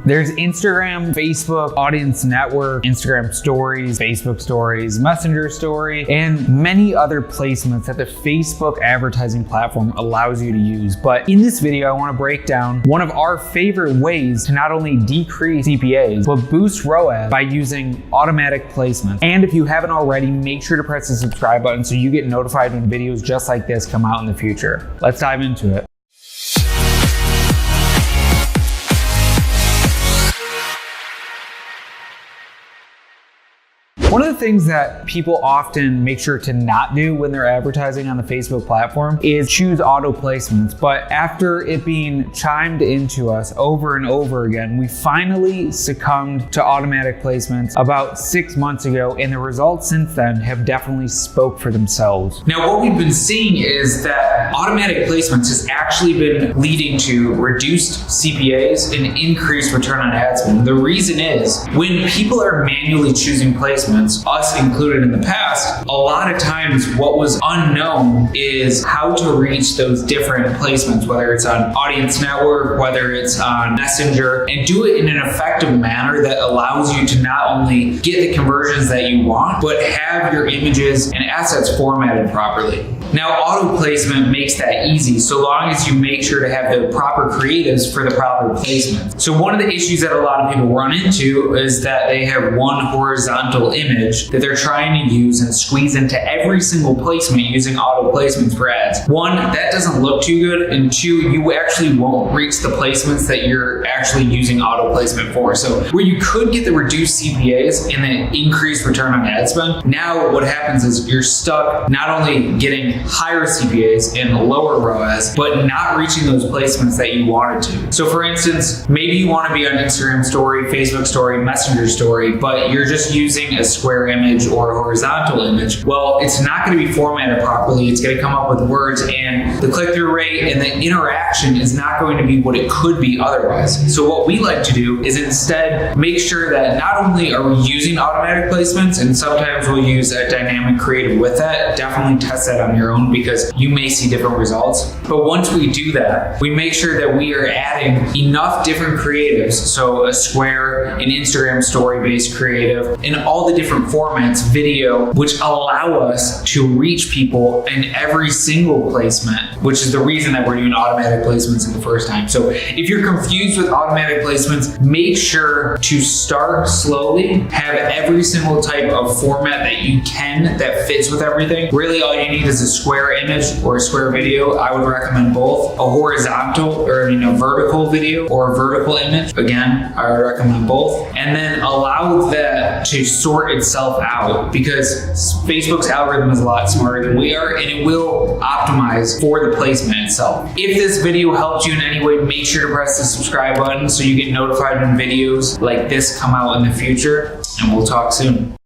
There's Instagram, Facebook, Audience Network, Instagram Stories, Facebook Stories, Messenger Story, and many other placements that the Facebook advertising platform allows you to use. But in this video, I want to break down one of our favorite ways to not only decrease CPAs, but boost ROAS by using automatic placements. And if you haven't already, make sure to press the subscribe button so you get notified when videos just like this come out in the future. Let's dive into it. One of the things that people often make sure to not do when they're advertising on the Facebook platform is choose auto placements. But after it being chimed into us over and over again, we finally succumbed to automatic placements about 6 months ago, and the results since then have definitely spoke for themselves. Now, what we've been seeing is that automatic placements has actually been leading to reduced CPAs and increased return on ad spend. The reason is when people are manually choosing placements, us included in the past, a lot of times what was unknown is how to reach those different placements, whether it's on Audience Network, whether it's on Messenger, and do it in an effective manner that allows you to not only get the conversions that you want, but have your images and assets formatted properly. Now, auto placement makes that easy so long as you make sure to have the proper creatives for the proper placement. So one of the issues that a lot of people run into is that they have one horizontal image that they're trying to use and squeeze into every single placement using auto placements for ads. One, that doesn't look too good, and two, you actually won't reach the placements that you're actually using auto placement for. So where you could get the reduced CPAs and the increased return on ad spend, now what happens is you're stuck not only getting higher CPAs and lower ROAS, but not reaching those placements that you wanted to. So for instance, maybe you want to be on Instagram Story, Facebook Story, Messenger Story, but you're just using a square image or a horizontal image. Well, it's not going to be formatted properly. It's going to come up with words, and the click-through rate and the interaction is not going to be what it could be otherwise. So what we like to do is instead make sure that not only are we using automatic placements, and sometimes we'll use a dynamic creative with that. Definitely test that on your own, because you may see different results. But once we do that, we make sure that we are adding enough different creatives, so a square, an Instagram story-based creative, and all the different formats, video, which allow us to reach people in every single placement, which is the reason that we're doing automatic placements in the first time. So if you're confused with automatic placements, make sure to start slowly, have every single type of format that you can that fits with everything. Really, all you need is a square image or a square video. I would recommend both. A horizontal or a vertical video or a vertical image. Again, I would recommend both. And then allow that to sort itself out, because Facebook's algorithm is a lot smarter than we are, and it will optimize for the placement itself. If this video helped you in any way, make sure to press the subscribe button so you get notified when videos like this come out in the future, and we'll talk soon.